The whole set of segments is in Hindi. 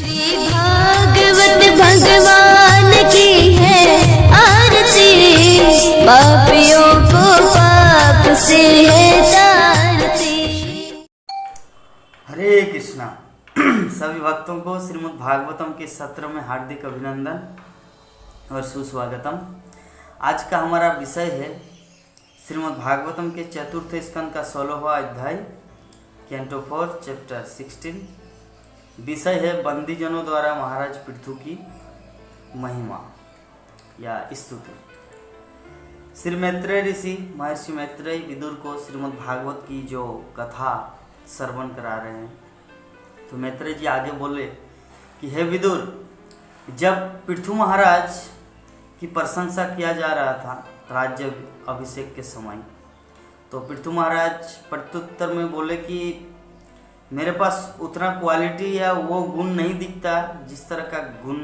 श्री भागवत भगवान की है आरती, पापियों को पाप से है तारती। हरे कृष्णा। सभी भक्तों को श्रीमद् भागवतम के सत्र में हार्दिक अभिनंदन और सुस्वागतम। आज का हमारा विषय है श्रीमद् भागवतम के चतुर्थ स्कंद का 16वां अध्याय, कैंटो 4 चैप्टर 16। विषय है बंदीजनों द्वारा महाराज पृथु की महिमा या स्तुति। श्री मैत्रेय ऋषि महर्षि मैत्रेय विदुर को श्रीमद् भागवत की जो कथा श्रवण करा रहे हैं, तो मैत्रेय जी आगे बोले कि हे विदुर, जब पृथु महाराज की प्रशंसा किया जा रहा था राज्य अभिषेक के समय, तो पृथु महाराज प्रत्युत्तर में बोले कि मेरे पास उतना क्वालिटी या वो गुण नहीं दिखता जिस तरह का गुण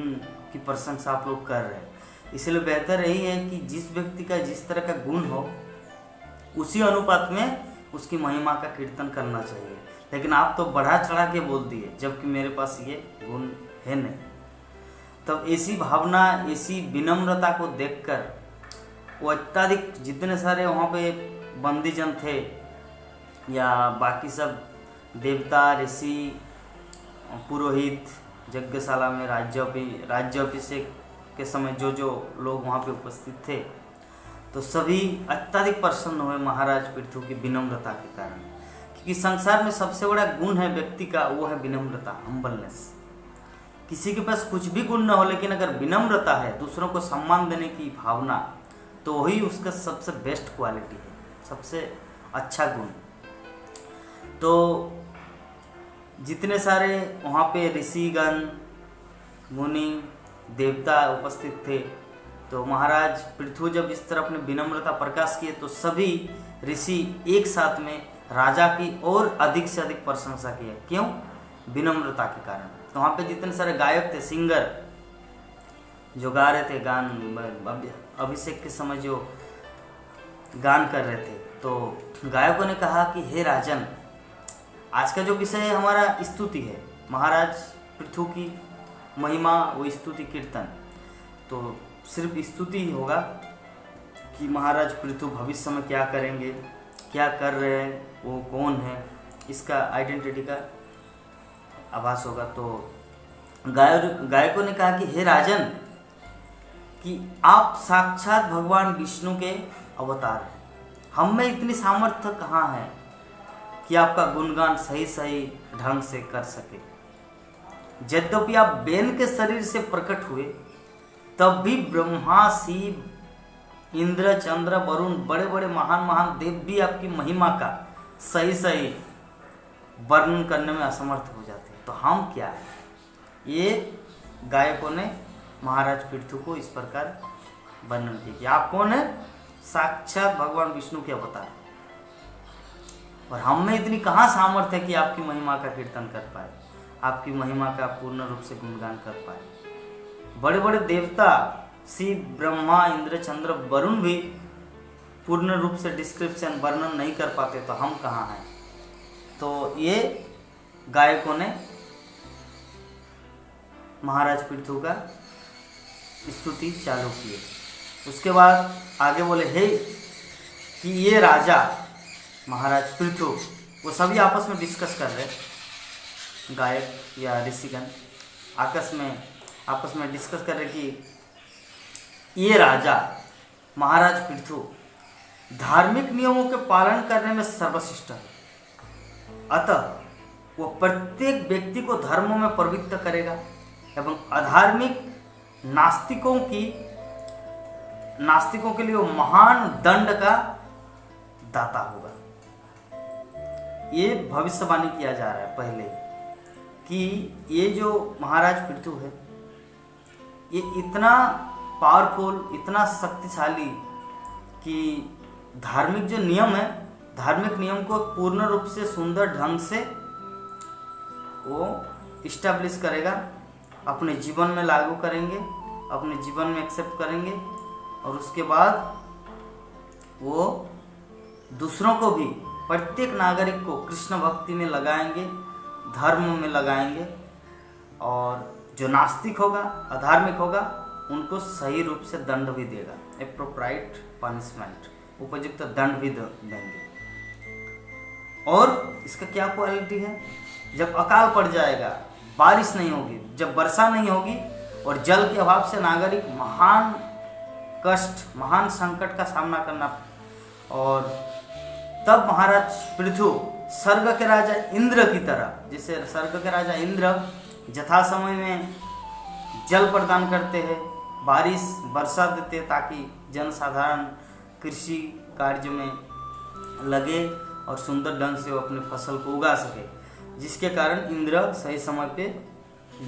की प्रशंसा आप लोग कर रहे हैं। इसलिए बेहतर यही है कि जिस व्यक्ति का जिस तरह का गुण हो उसी अनुपात में उसकी महिमा का कीर्तन करना चाहिए। लेकिन आप तो बढ़ा चढ़ा के बोल दिए जबकि मेरे पास ये गुण है नहीं। तब ऐसी भावना, ऐसी विनम्रता को देखकर वो अत्यधिक जितने सारे वहाँ पे बंदीजन थे या बाकी सब देवता, ऋषि, पुरोहित, यज्ञशाला में राज्याभिषेक के समय जो जो लोग वहाँ पे उपस्थित थे, तो सभी अत्यधिक प्रसन्न हुए महाराज पृथु की विनम्रता के कारण। क्योंकि संसार में सबसे बड़ा गुण है व्यक्ति का, वो है विनम्रता, हम्बलनेस। किसी के पास कुछ भी गुण न हो, लेकिन अगर विनम्रता है, दूसरों को सम्मान देने की भावना, तो वही उसका सबसे बेस्ट क्वालिटी है, सबसे अच्छा गुण। तो जितने सारे वहाँ पे ऋषिगण, मुनि, देवता उपस्थित थे, तो महाराज पृथु जब इस तरह अपनी विनम्रता प्रकाश किए, तो सभी ऋषि एक साथ में राजा की और अधिक से अधिक प्रशंसा किए। क्यों? विनम्रता के कारण। तो वहाँ पे जितने सारे गायक थे, सिंगर जो गा रहे थे, गान अभिषेक के समय जो गान कर रहे थे, तो गायकों ने कहा कि हे राजन, आज का जो विषय है हमारा स्तुति है, महाराज पृथु की महिमा, वो स्तुति कीर्तन। तो सिर्फ स्तुति ही होगा कि महाराज पृथु भविष्य में क्या करेंगे, क्या कर रहे हैं, वो कौन है, इसका आइडेंटिटी का आभास होगा। तो गायकों ने कहा कि हे राजन, कि आप साक्षात भगवान विष्णु के अवतार हैं, हम में इतनी सामर्थ्य कहाँ है कि आपका गुणगान सही सही ढंग से कर सके। यद्यपि आप बेन के शरीर से प्रकट हुए, तब भी ब्रह्मा, शिव, इंद्र, चंद्र, वरुण, बड़े बड़े महान महान देव भी आपकी महिमा का सही सही वर्णन करने में असमर्थ हो जाते हैं। तो हम क्या है? ये गायकों ने महाराज पृथु को इस प्रकार वर्णन किया कि आप कौन है? साक्षात भगवान विष्णु के अवतार, और हम में इतनी कहाँ सामर्थ्य है कि आपकी महिमा का कीर्तन कर पाए, आपकी महिमा का पूर्ण रूप से गुणगान कर पाए। बड़े बड़े देवता शिव, ब्रह्मा, इंद्र, चंद्र, वरुण भी पूर्ण रूप से डिस्क्रिप्शन वर्णन नहीं कर पाते, तो हम कहाँ हैं? तो ये गायकों ने महाराज पृथु का स्तुति चालू किए। उसके बाद आगे बोले, हे कि ये राजा महाराज पृथु, वो सभी आपस में डिस्कस कर रहे, गायक या ऋषिगण आपस में डिस्कस कर रहे कि ये राजा महाराज पृथु धार्मिक नियमों के पालन करने में सर्वश्रेष्ठ है। अतः वो प्रत्येक व्यक्ति को धर्मों में प्रवृत्त करेगा एवं अधार्मिक नास्तिकों के लिए वो महान दंड का दाता होगा। ये भविष्यवाणी किया जा रहा है पहले कि ये जो महाराज पृथु है, ये इतना पावरफुल, इतना शक्तिशाली कि धार्मिक जो नियम है, धार्मिक नियम को पूर्ण रूप से सुंदर ढंग से वो इस्टेब्लिश करेगा, अपने जीवन में लागू करेंगे, अपने जीवन में एक्सेप्ट करेंगे, और उसके बाद वो दूसरों को भी, प्रत्येक नागरिक को कृष्ण भक्ति में लगाएंगे, धर्म में लगाएंगे, और जो नास्तिक होगा, अधार्मिक होगा, उनको सही रूप से दंड भी देगा, एप्रोप्राइट पनिशमेंट, उपयुक्त दंड भी देंगे। और इसका क्या क्वालिटी है, जब अकाल पड़ जाएगा, बारिश नहीं होगी, जब वर्षा नहीं होगी और जल के अभाव से नागरिक महान कष्ट, महान संकट का सामना करना, और तब महाराज पृथु स्वर्ग के राजा इंद्र की तरह, जैसे स्वर्ग के राजा इंद्र यथा समय में जल प्रदान करते हैं, बारिश वर्षा देते हैं ताकि जनसाधारण कृषि कार्य में लगे और सुंदर ढंग से वो अपने फसल को उगा सके, जिसके कारण इंद्र सही समय पे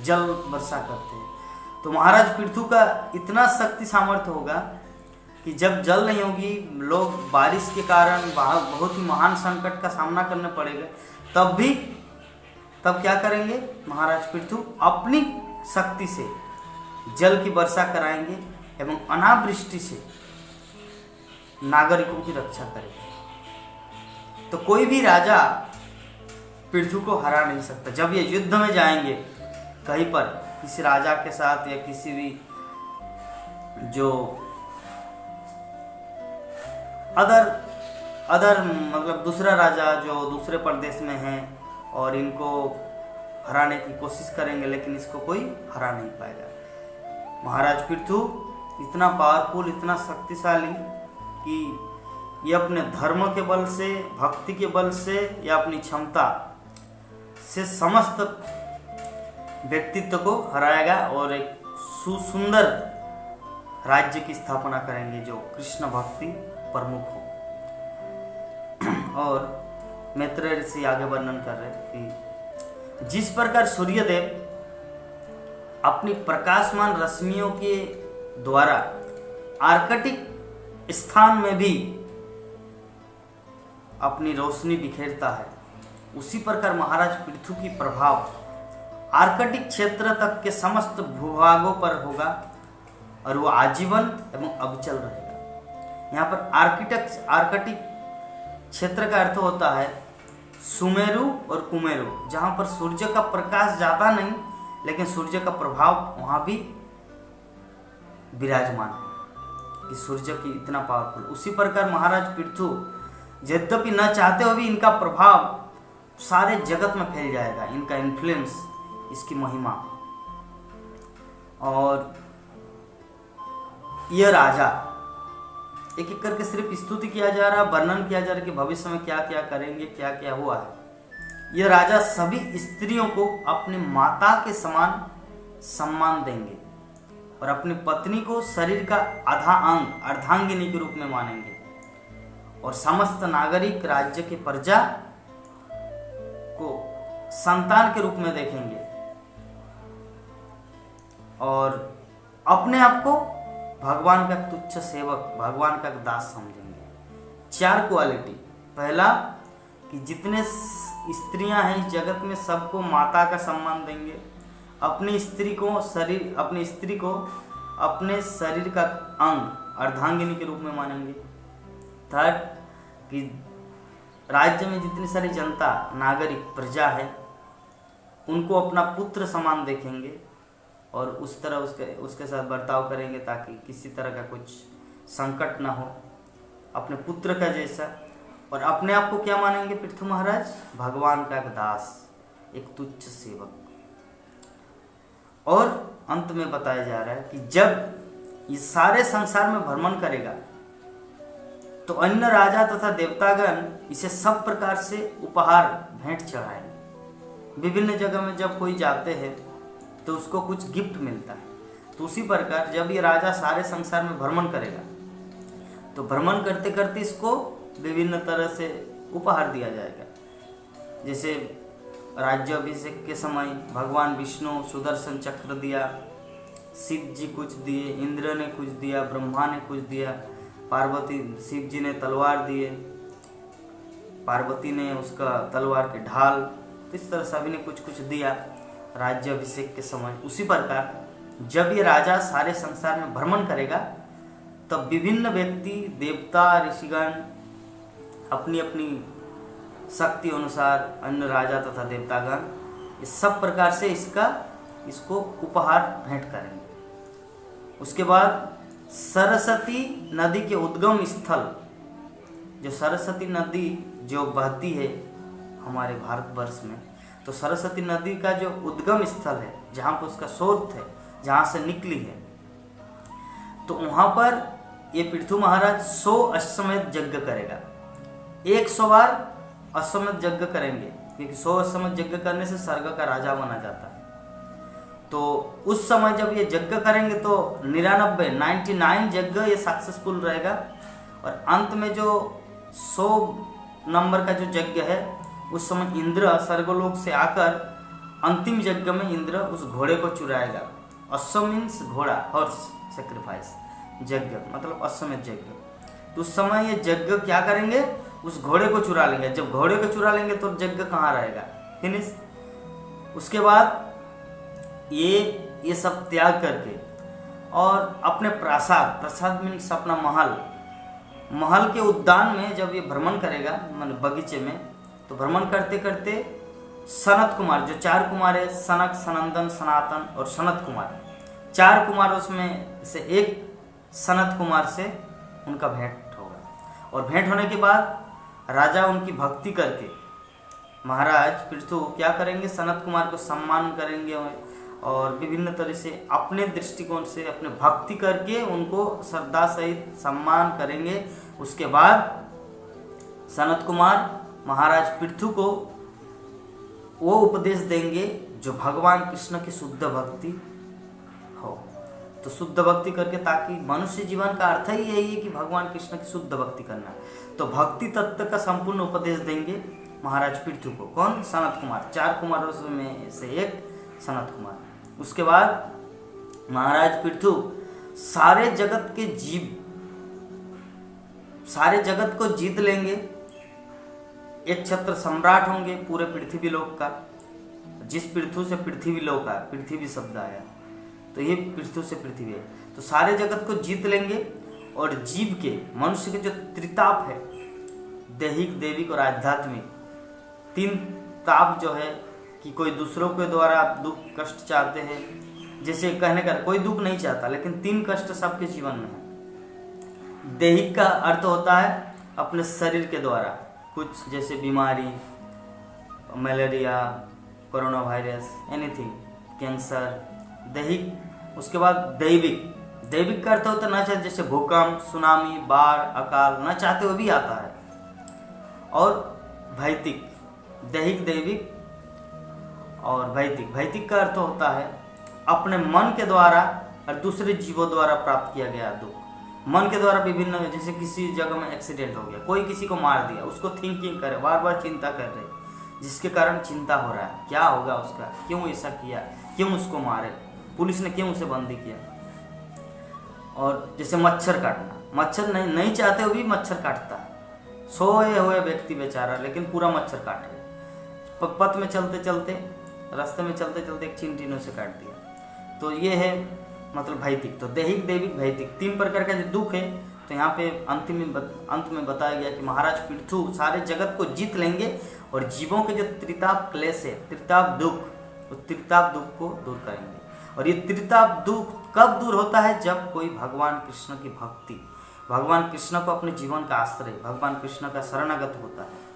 जल वर्षा करते हैं। तो महाराज पृथु का इतना शक्ति सामर्थ्य होगा कि जब जल नहीं होगी, लोग बारिश के कारण बहुत ही महान संकट का सामना करना पड़ेगा, तब क्या करेंगे, महाराज पृथु अपनी शक्ति से जल की वर्षा कराएंगे एवं अनावृष्टि से नागरिकों की रक्षा करेंगे। तो कोई भी राजा पृथु को हरा नहीं सकता। जब ये युद्ध में जाएंगे कहीं पर किसी राजा के साथ या किसी भी जो अदर मतलब दूसरा राजा जो दूसरे प्रदेश में है और इनको हराने की कोशिश करेंगे, लेकिन इसको कोई हरा नहीं पाएगा। महाराज पृथु इतना पावरफुल, इतना शक्तिशाली कि ये अपने धर्म के बल से, भक्ति के बल से या अपनी क्षमता से समस्त व्यक्तित्व को हराएगा और एक सुंदर राज्य की स्थापना करेंगे जो कृष्ण भक्ति प्रमुख हो। और मैत्रेय ऋषि आगे वर्णन कर रहे कि जिस प्रकार सूर्यदेव अपनी प्रकाशमान रश्मियों के द्वारा आर्कटिक स्थान में भी अपनी रोशनी बिखेरता है, उसी प्रकार महाराज पृथु की प्रभाव आर्कटिक क्षेत्र तक के समस्त भूभागों पर होगा और वो आजीवन एवं अविचल रहेगा। यहाँ पर आर्कटिक क्षेत्र का अर्थ होता है सुमेरु और कुमेरु, जहाँ पर सूर्य का प्रकाश ज़्यादा नहीं लेकिन सूर्य का प्रभाव वहाँ भी विराजमान है कि सूर्य की इतना पावरफुल। उसी प्रकार महाराज पृथु यद्यपि न चाहते हुए भी इनका प्रभाव सारे जगत में फैल जाएगा, इनका इन्फ्लुएंस, इसकी महिमा। और यह राजा एक एक करके सिर्फ स्तुति किया जा रहा, वर्णन किया जा रहा कि भविष्य में क्या क्या करेंगे, क्या क्या हुआ है। यह राजा सभी स्त्रियों को अपनी माता के समान सम्मान देंगे और अपनी पत्नी को शरीर का आधा अंग, अर्धांगिनी के रूप में मानेंगे और समस्त नागरिक राज्य के प्रजा को संतान के रूप में देखेंगे और अपने आप को भगवान का तुच्छ सेवक, भगवान का दास समझेंगे। 4 क्वालिटी। पहला कि जितने स्त्रियां हैं इस जगत में सबको माता का सम्मान देंगे, अपनी स्त्री को अपने शरीर का अंग, अर्धांगिनी के रूप में मानेंगे। थर्ड कि राज्य में जितनी सारी जनता, नागरिक, प्रजा है उनको अपना पुत्र समान देखेंगे और उस तरह उसके साथ बर्ताव करेंगे ताकि किसी तरह का कुछ संकट ना हो, अपने पुत्र का जैसा। और अपने आप को क्या मानेंगे पृथु महाराज? भगवान का एक दास, एक तुच्छ सेवक। और अंत में बताया जा रहा है कि जब ये सारे संसार में भ्रमण करेगा तो अन्य राजा तथा देवतागण इसे सब प्रकार से उपहार भेंट चढ़ाएंगे। विभिन्न जगह में जब कोई जाते हैं तो उसको कुछ गिफ्ट मिलता है। तो उसी प्रकार जब ये राजा सारे संसार में भ्रमण करेगा तो भ्रमण करते करते इसको विभिन्न तरह से उपहार दिया जाएगा। जैसे राज्याभिषेक के समय भगवान विष्णु सुदर्शन चक्र दिया, शिव जी कुछ दिए, इंद्र ने कुछ दिया, ब्रह्मा ने कुछ दिया, पार्वती, शिव जी ने तलवार दिए, पार्वती ने उसका तलवार के ढाल, इस तरह सभी ने कुछ कुछ दिया राज्याभिषेक के समय। उसी प्रकार जब ये राजा सारे संसार में भ्रमण करेगा तब विभिन्न व्यक्ति, देवता, ऋषिगण अपनी अपनी शक्ति अनुसार, अन्य राजा तथा देवतागण इस सब प्रकार से इसका इसको उपहार भेंट करेंगे। उसके बाद सरस्वती नदी के उद्गम स्थल, जो सरस्वती नदी जो बहती है हमारे भारतवर्ष में, तो सरस्वती नदी का जो उद्गम स्थल है, जहाँ पर उसका स्रोत है, जहाँ से निकली है, तो वहाँ पर ये पृथु महाराज 100 अश्वमेध यज्ञ करेगा। 100 बार अश्वमेध यज्ञ करेंगे, क्योंकि 100 अश्वमेध यज्ञ करने से स्वर्ग का राजा बना जाता है। तो उस समय जब ये यज्ञ करेंगे तो 99 यज्ञ ये सक्सेसफुल रहेगा, और अंत में जो 100 नंबर का जो यज्ञ है, उस समय इंद्र स्वर्गलोक से आकर अंतिम यज्ञ में इंद्र उस घोड़े को चुराएगा। अश्व मीन्स घोड़ा, हॉर्स सेक्रीफाइस, यज्ञ मतलब अश्वमेध यज्ञ। तो उस समय ये यज्ञ क्या करेंगे, उस घोड़े को चुरा लेंगे। जब घोड़े को चुरा लेंगे तो यज्ञ कहाँ रहेगा, फिनिश। उसके बाद ये सब त्याग करके और अपने प्रासाद मीन्स अपना महल के उद्यान में जब ये भ्रमण करेगा, माने बगीचे में, तो भ्रमण करते करते सनत कुमार, जो 4 कुमार है, सनक, सनंदन, सनातन और सनत कुमार, 4 कुमार, उसमें से एक सनत कुमार से उनका भेंट होगा। और भेंट होने के बाद राजा उनकी भक्ति करके, महाराज पृथु क्या करेंगे, सनत कुमार को सम्मान करेंगे और विभिन्न तरह से अपने दृष्टिकोण से अपने भक्ति करके उनको श्रद्धा सहित सम्मान करेंगे। उसके बाद सनत कुमार महाराज पृथु को वो उपदेश देंगे जो भगवान कृष्ण की शुद्ध भक्ति हो। तो शुद्ध भक्ति करके, ताकि मनुष्य जीवन का अर्थ ही यही है कि भगवान कृष्ण की शुद्ध भक्ति करना, तो भक्ति तत्व का संपूर्ण उपदेश देंगे महाराज पृथु को। कौन, सनत कुमार, 4 कुमारों में से एक सनत कुमार। उसके बाद महाराज पृथु सारे जगत को जीत लेंगे। एक छत्र सम्राट होंगे पूरे पृथ्वी लोक का। जिस पृथु से पृथ्वी लोक आया, पृथ्वी शब्द आया, तो ये पृथु से पृथ्वी है। तो सारे जगत को जीत लेंगे और जीव के, मनुष्य के जो त्रिताप है, दैहिक, दैविक और आध्यात्मिक, 3 ताप जो है कि कोई दूसरों के द्वारा दुख कष्ट चाहते हैं, जैसे कहने का कोई दुख नहीं चाहता, लेकिन 3 कष्ट सबके जीवन में है। दैहिक का अर्थ होता है अपने शरीर के द्वारा कुछ, जैसे बीमारी, malaria, corona virus, anything, cancer, दैहिक। उसके बाद दैविक का अर्थ होता है न चाहते, जैसे भूकंप, सुनामी, बाढ़, अकाल, न चाहते हुए भी आता है। और भौतिक, दैहिक, दैविक और भौतिक का अर्थ होता है अपने मन के द्वारा और दूसरे जीवों द्वारा प्राप्त किया गया दुख। मन के द्वारा विभिन्न, जैसे किसी जगह में एक्सीडेंट हो गया, कोई किसी को मार दिया, उसको थिंकिंग करे, बार बार चिंता कर रहे, जिसके कारण चिंता हो रहा है, क्या होगा उसका, क्यों ऐसा किया, क्यों उसको मारे, पुलिस ने क्यों उसे बंदी किया। और जैसे मच्छर काटना, मच्छर नहीं चाहते हुए भी मच्छर काटता है, सोए हुए व्यक्ति बेचारा, लेकिन पूरा मच्छर काट रहे, पथ में चलते चलते, रास्ते में चलते चलते एक चींटी ने उसे काट दिया। तो ये है मतलब भौतिक। तो दैहिक, दैविक, भौतिक 3 प्रकार का जो दुख है। तो यहाँ पे अंत में बताया गया कि महाराज पृथु सारे जगत को जीत लेंगे और जीवों के जो त्रिताप क्लेश है, त्रिताप दुख, उस त्रिताप दुख को दूर करेंगे। और ये त्रिताप दुख कब दूर होता है, जब कोई भगवान कृष्ण की भक्ति, भगवान कृष्ण को अपने जीवन का आश्रय, भगवान कृष्ण का शरणागत होता है।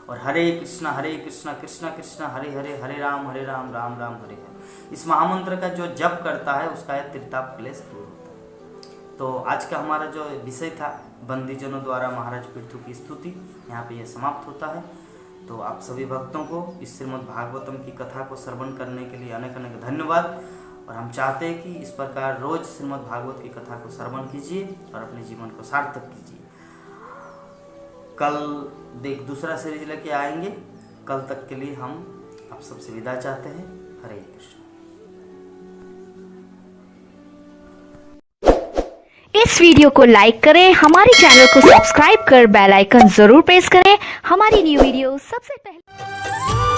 और हरे कृष्णा कृष्ण कृष्ण हरे हरे, हरे राम राम राम हरे हरे, इस महामंत्र का जो जप करता है उसका यह त्रिताप क्लेश दूर होता है। तो आज का हमारा जो विषय था, बंदीजनों द्वारा महाराज पृथु की स्तुति, यहाँ पे यह समाप्त होता है। तो आप सभी भक्तों को इस श्रीमद् भागवतम की कथा को श्रवण करने के लिए अनेक अनेक धन्यवाद। और हम चाहते हैं कि इस प्रकार रोज श्रीमद् भागवत की कथा को श्रवण कीजिए और अपने जीवन को सार्थक कीजिए। कल एक दूसरा सीरीज लेके आएंगे। कल तक के लिए हम आप सबसे विदा चाहते हैं। हरे कृष्ण। इस वीडियो को लाइक करें, हमारे चैनल को सब्सक्राइब कर बेल आइकन जरूर प्रेस करें हमारी न्यू वीडियो सबसे पहले।